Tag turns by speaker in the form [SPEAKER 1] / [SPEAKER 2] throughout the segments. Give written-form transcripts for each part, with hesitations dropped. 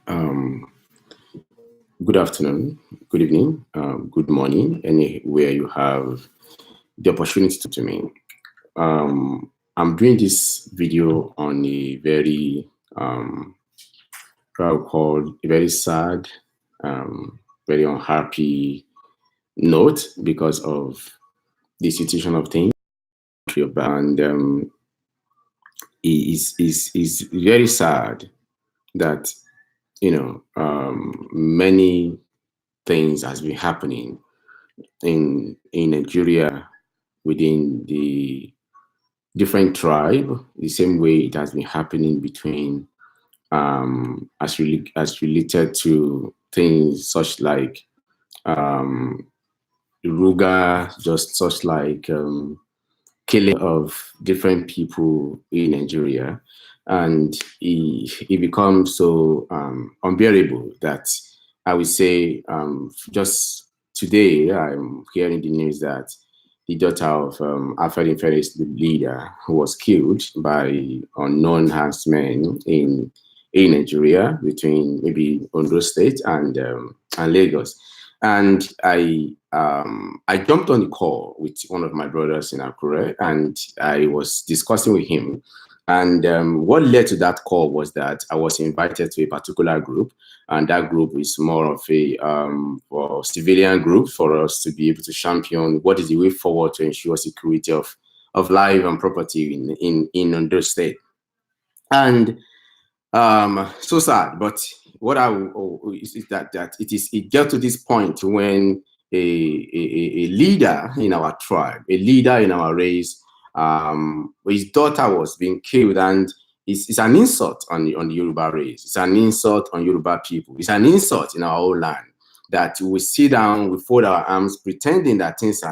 [SPEAKER 1] Um, Good afternoon, good evening, good morning, anywhere you have the opportunity to me. I'm doing this video on a very, what I would call a very sad, very unhappy note because of the situation of things. And is very sad that many things has been happening in Nigeria within the different tribe, the same way it has been happening between as related to things such like Ruga, just such like killing of different people in Nigeria, and it becomes so unbearable that I would say just today I'm hearing the news that the daughter of Afenifere, the leader, who was killed by unknown herdsmen in Nigeria between maybe Ondo State and Lagos. And I jumped on the call with one of my brothers in Akure, and I was discussing with him. And what led to that call was that I was invited to a particular group, and that group is more of a for civilian group for us to be able to champion what is the way forward to ensure security of life and property in Ondo State. And so sad, but what is that it got to this point when a leader in our tribe, a leader in our race, his daughter was being killed, and it's an insult on the Yoruba race. It's an insult on Yoruba people. It's an insult in our own land that we sit down, we fold our arms, pretending that things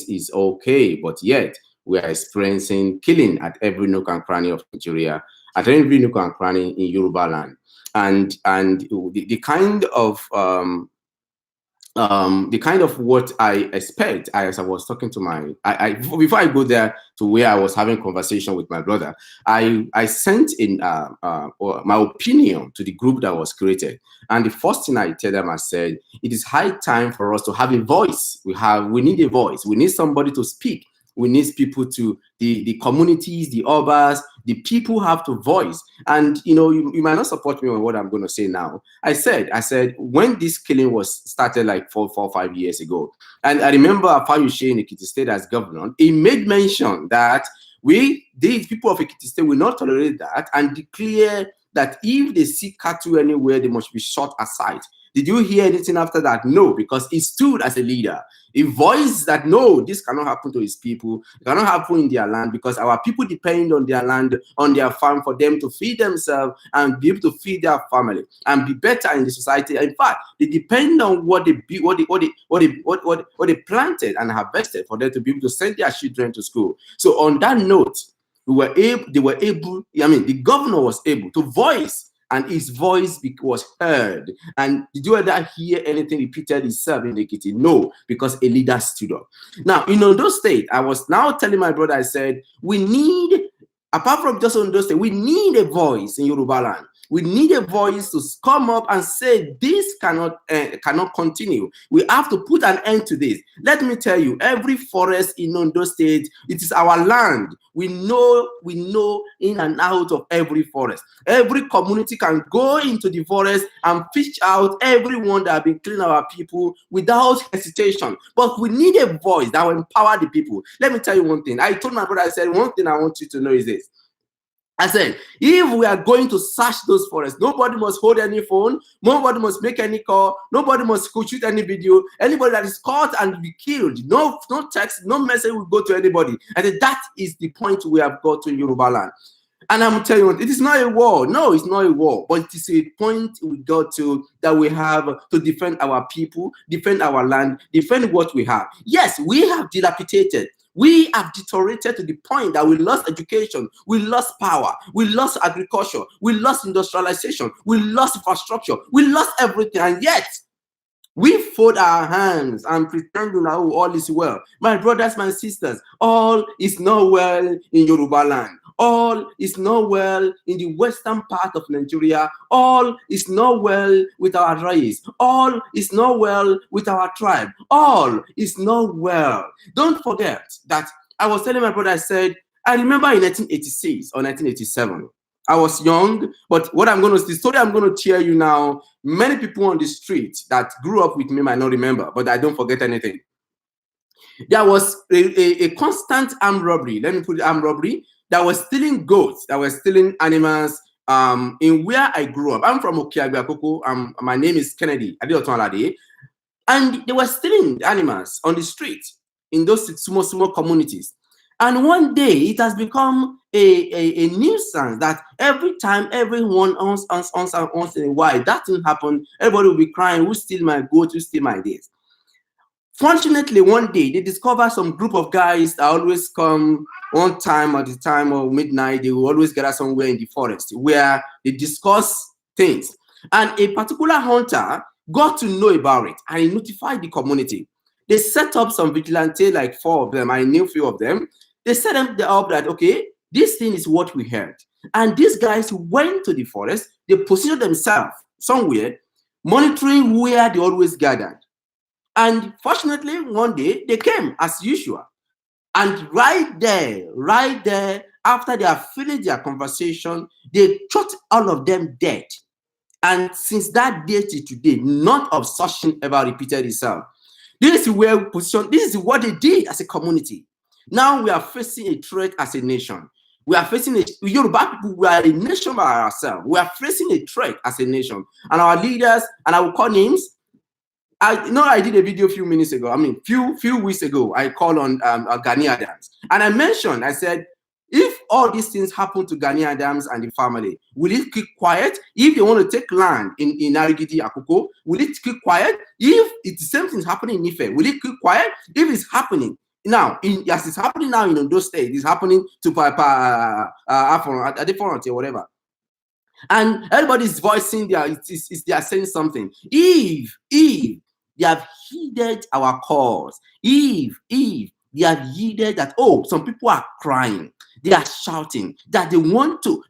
[SPEAKER 1] is okay, but yet we are experiencing killing at every nook and cranny of Nigeria, at every nook and cranny in Yoruba land. And the kind of what I expect, as I was talking to before I go there to where I was having conversation with my brother, I sent in my opinion to the group that was created. And the first thing I tell them, I said, it is high time for us to have a voice. We need a voice. We need somebody to speak. We need people to, the communities, the urbans, the people have to voice. And you might not support me on what I'm going to say now. I said when this killing was started like 4 or 5 years ago, and I remember Afayushe in Ekiti State as governor, he made mention that the people of Ekiti State will not tolerate that, and declare that if they see cattle anywhere, they must be shot aside. Did you hear anything after that? No, because he stood as a leader. He voiced that no, this cannot happen to his people. It cannot happen in their land, because our people depend on their land, on their farm, for them to feed themselves and be able to feed their family and be better in the society. In fact, they depend on what they planted and harvested for them to be able to send their children to school. So on that note, the governor was able to voice, and his voice was heard. And did you ever hear anything repeated itself in Ekiti? No, because a leader stood up. Now, in Ondo State, I was now telling my brother, I said, we need, apart from just Ondo State, we need a voice in Yoruba land. We need a voice to come up and say this cannot continue. We have to put an end to this. Let me tell you, every forest in Ondo State, it is our land. We know in and out of every forest. Every community can go into the forest and fish out everyone that have been killing our people without hesitation. But we need a voice that will empower the people. Let me tell you one thing. I told my brother, I said, one thing I want you to know is this. I said, if we are going to search those forests, nobody must hold any phone, nobody must make any call, nobody must shoot any video. Anybody that is caught and be killed, no text, no message will go to anybody. And that is the point we have got to in Yoruba land. And I'm telling you, it is not a war. No, it's not a war, but it is a point we got to that we have to defend our people, defend our land, defend what we have. Yes, we have dilapidated. We have deteriorated to the point that we lost education, we lost power, we lost agriculture, we lost industrialization, we lost infrastructure, we lost everything, and yet we fold our hands and pretend now all is well. My brothers, my sisters, all is not well in Yoruba land. All is not well in the western part of Nigeria. All is not well with our race. All is not well with our tribe. All is not well. Don't forget that I was telling my brother, I said, I remember in 1986 or 1987, I was young, but the story I'm going to share you now, many people on the street that grew up with me might not remember, but I don't forget anything. There was a constant armed robbery. Let me put it, armed robbery that was stealing goats, that was stealing animals in where I grew up. I'm from Okiagbe. My name is Kennedy Adeotunlade, and they were stealing animals on the street in those small communities. And one day it has become a nuisance that every time everyone once in a while that thing happen, everybody will be crying, who steal my goat, who steal my this. Fortunately, one day they discover some group of guys that always come one time at the time of midnight. They will always gather somewhere in the forest where they discuss things. And a particular hunter got to know about it and he notified the community. They set up some vigilante, like 4 of them. I knew a few of them. They set them up that, okay, this thing is what we heard. And these guys went to the forest. They positioned themselves somewhere, monitoring where they always gathered. And fortunately, one day they came as usual. And right there, after they have finished their conversation, they shot all of them dead. And since that day to today, none of such thing ever repeated itself. This is where we position, this is what they did as a community. Now we are facing a threat as a nation. We are facing Yoruba people, we are a nation by ourselves. We are facing a threat as a nation. And our leaders, and I will call names. I did a video a few minutes ago. Few weeks ago, I called on Gani Adams. And I mentioned, I said, if all these things happen to Gani Adams and the family, will it keep quiet? If they want to take land in Narigidi, Akoko, will it keep quiet? If it's the same thing happening in Ife, will it keep quiet? If it's happening now, as it's happening now in Ondo State, it's happening to Afenifere or whatever. And everybody's voicing they are saying something. If they have heeded our cause, if they have heeded that, oh, some people are crying, they are shouting that they want to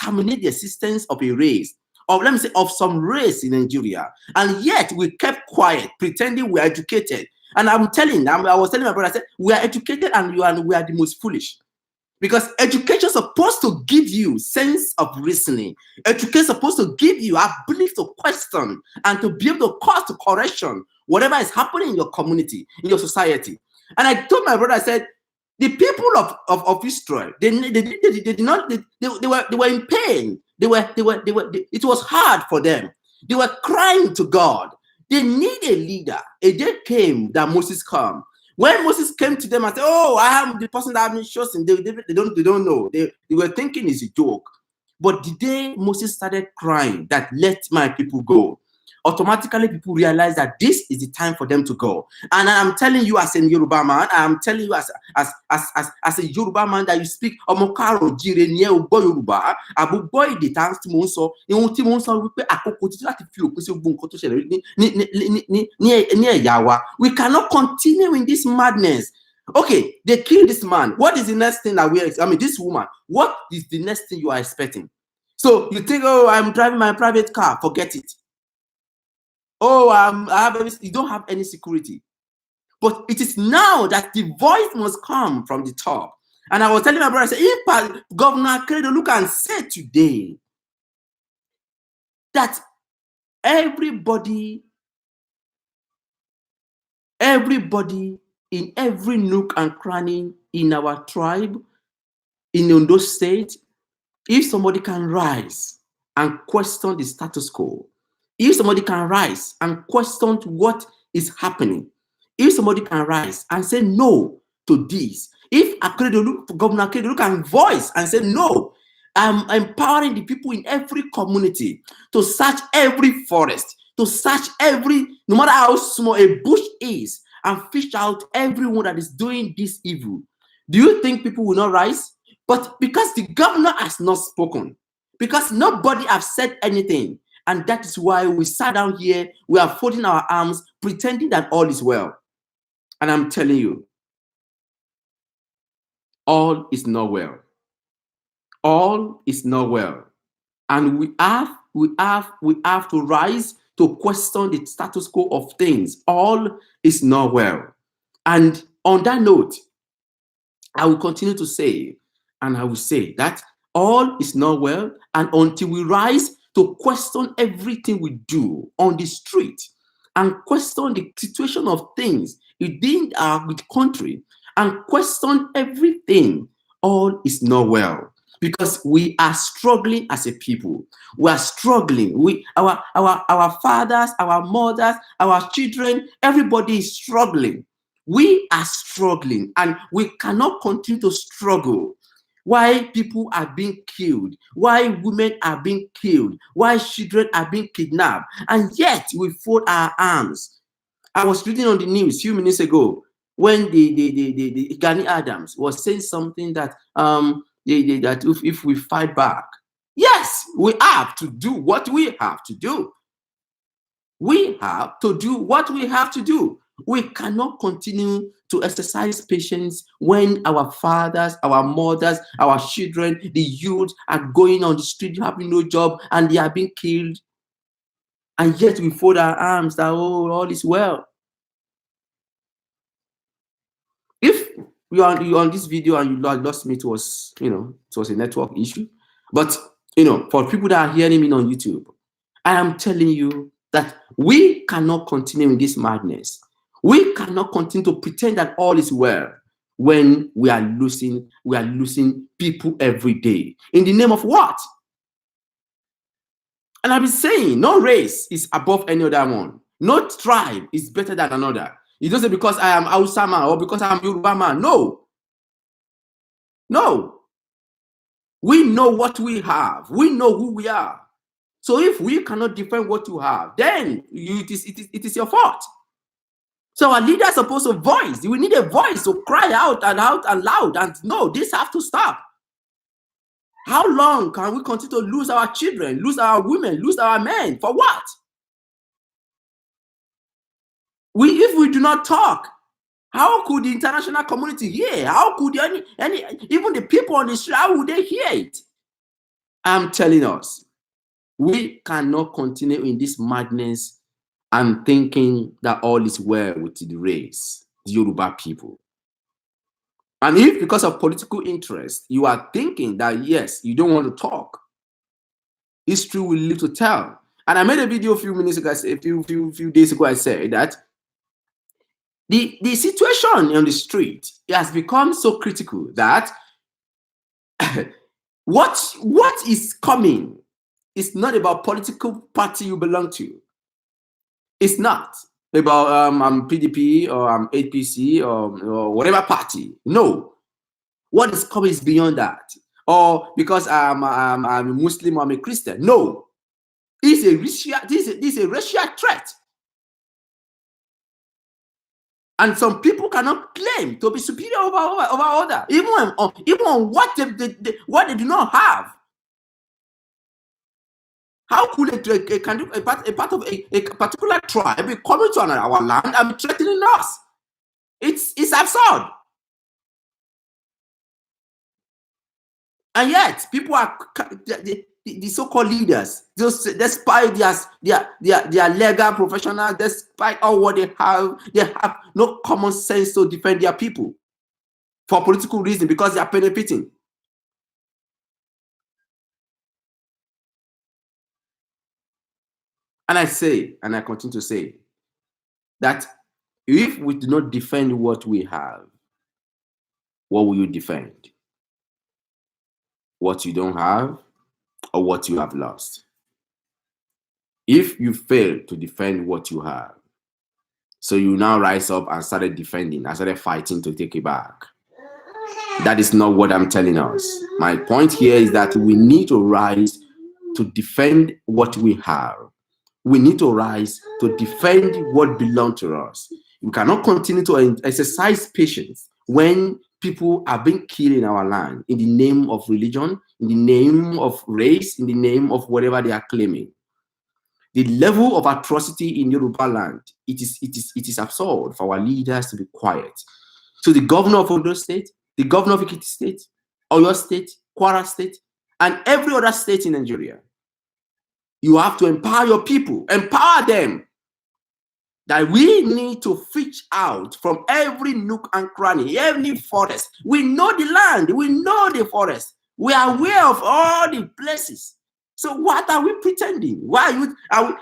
[SPEAKER 1] terminate the existence of a race, or let me say of some race in Nigeria, and yet we kept quiet, pretending we are educated. And I was telling my brother, I said, we are educated and we are the most foolish. Because education is supposed to give you sense of reasoning. Education is supposed to give you ability to question and to be able to cause to correction whatever is happening in your community, in your society. And I told my brother, I said, the people of Israel, they were in pain. It was hard for them. They were crying to God. They need a leader. A day came that Moses came. When Moses came to them and said, "Oh, I am the person that I've been chosen," they don't know. They were thinking it's a joke. But the day Moses started crying that let my people go, automatically people realized that this is the time for them to go. And I'm telling you as a Yoruba man, I'm telling you as a Yoruba man that you speak Omokaro Jire ni Ogbo Yoruba, Abu boy the times tí mo ń sọ, ihun tí mo ń sọ wípé àkókò títí láti fi òpin sí gbogbo nǹkan tó ṣẹlẹ̀ ní ẹ̀yà wa. We cannot continue in this madness. Okay, they killed this man. What is the next thing that this woman, what is the next thing you are expecting? So you think, oh, I'm driving my private car, forget it. Oh, you don't have any security. But it is now that the voice must come from the top. And I was telling my brother, I said, if Governor Keredolu can say today that everybody in every nook and cranny in our tribe, in Ondo State, if somebody can rise and question the status quo, if somebody can rise and question what is happening, if somebody can rise and say no to this, if Governor Akeredolu can voice and say no, I'm empowering the people in every community to search every forest, to search no matter how small a bush is, and fish out everyone that is doing this evil. Do you think people will not rise? But because the governor has not spoken, because nobody has said anything, and that is why we sat down here, we are folding our arms, pretending that all is well. And I'm telling you, all is not well. all is not well. And we have to rise to question the status quo of things. All is not well. And on that note, I will continue to say, and I will say that all is not well, and until we rise to question everything we do on the street and question the situation of things within our country and question everything, all is not well, because we are struggling as a people. We are struggling. Our fathers, our mothers, our children, everybody is struggling. We are struggling, and we cannot continue to struggle. Why people are being killed, why women are being killed, why children are being kidnapped, and yet we fold our arms. I was reading on the news a few minutes ago when the Gani Adams was saying something that that if we fight back, yes, we have to do what we have to do. We have to do what we have to do. We cannot continue to exercise patience when our fathers, our mothers, our children, the youth are going on the street having no job and they are being killed. And yet we fold our arms that, oh, all is well. If you are on this video and you lost me, it was a network issue. But for people that are hearing me on YouTube, I am telling you that we cannot continue in this madness. We cannot continue to pretend that all is well when we are losing people every day. In the name of what? And I've been saying, no race is above any other one. No tribe is better than another. It doesn't because I am Hausa man or because I am Yoruba man. No. No. We know what we have. We know who we are. So if we cannot defend what you have, then it is your fault. So our leaders are supposed to voice. We need a voice to cry out and loud. And no, this have to stop. How long can we continue to lose our children, lose our women, lose our men? For what? If we do not talk, how could the international community hear? How could even the people on the street, how would they hear it? I'm telling us, we cannot continue in this madness and thinking that all is well with the race, the Yoruba people. And if because of political interest, you are thinking that, yes, you don't want to talk, history will live to tell. And I made a video a few minutes ago, a few days ago, I said that the situation on the street has become so critical that what is coming is not about political party you belong to. It's not about PDP or APC or whatever party. No. What is coming is beyond that. Or because I'm a Muslim or I'm a Christian. No. This is a racial threat. And some people cannot claim to be superior over other, even on what they do not have. How could a part of a particular tribe be coming to our land and threatening us? It's absurd. And yet, people are the so-called leaders, despite their legal professionals, despite all what they have no common sense to defend their people for political reasons because they are benefiting. And I say, and I continue to say, that if we do not defend what we have, what will you defend? What you don't have or what you have lost? If you fail to defend what you have, so you now rise up and started defending, and started fighting to take it back. That is not what I'm telling us. My point here is that we need to rise to defend what we have. We need to rise to defend what belongs to us. We cannot continue to exercise patience when people are being killed in our land in the name of religion, in the name of race, in the name of whatever they are claiming. The level of atrocity in Yoruba land, it is absurd for our leaders to be quiet. So the governor of Ondo State, the governor of Ekiti State, Oyo State, Kwara State, and every other state in Nigeria. You have to empower your people, empower them, that we need to fish out from every nook and cranny, every forest. We know the land, we know the forest, we are aware of all the places. So what are we pretending? Why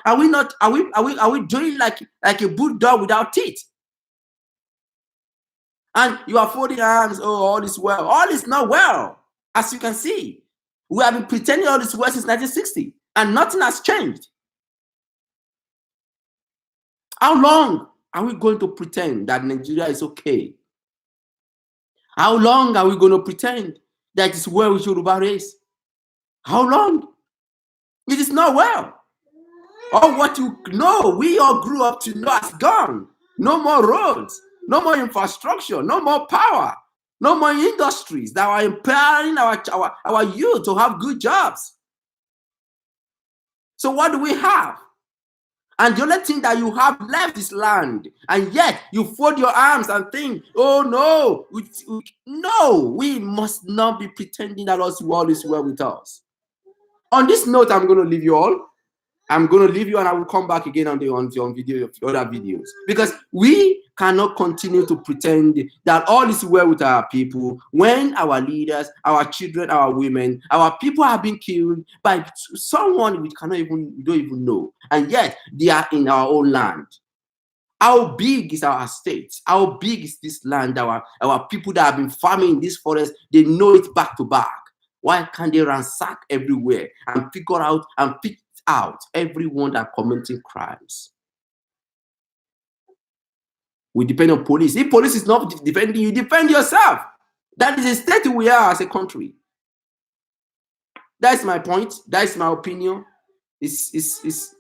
[SPEAKER 1] are we doing like a bulldog without teeth? And you are folding arms. Oh, all is well. All is not well, as you can see. We have been pretending all this well since 1960, and nothing has changed. How long are we going to pretend that Nigeria is okay? How long are we going to pretend that it's well with Yoruba race? How long? It is not well. All what you know, we all grew up to know, has gone. No more roads, no more infrastructure, no more power, no more industries that are empowering our youth to have good jobs. So what do we have? And the only thing that you have left is land. And yet you fold your arms and think, oh no, no, we must not be pretending that all is well with us. On this note, I'm going to leave you all. I'm going to leave you and I will come back again on video, other videos. Because we cannot continue to pretend that all is well with our people when our leaders, our children, our women, our people have been killed by someone we don't even know. And yet they are in our own land. How big is our state? How big is this land? Our people that have been farming in this forest, they know it back to back. Why can't they ransack everywhere and figure out and pick out everyone that committing crimes? We depend on police. If police is not defending you, defend yourself. That is the state we are as a country. That's my point. That's my opinion. It's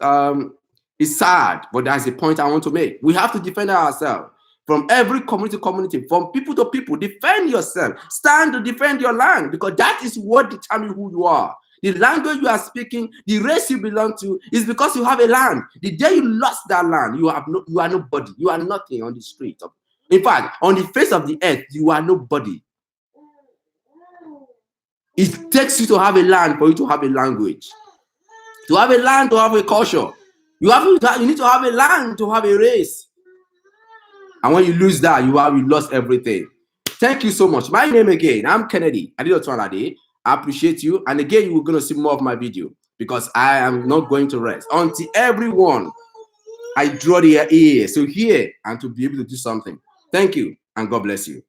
[SPEAKER 1] sad, but that's the point I want to make. We have to defend ourselves from every community, from people to people. Defend yourself. Stand to defend your land, because that is what determines who you are. The language you are speaking, the race you belong to, is because you have a land. The day you lost that land, you are nobody. You are nothing on the street. In fact, on the face of the earth, you are nobody. It takes you to have a land for you to have a language. To have a land, to have a culture. You need to have a land to have a race. And when you lose that, you lost everything. Thank you so much. My name again, I'm Kennedy. I appreciate you. And again, you're going to see more of my video, because I am not going to rest until everyone I draw their ears to hear and to be able to do something. Thank you, and God bless you.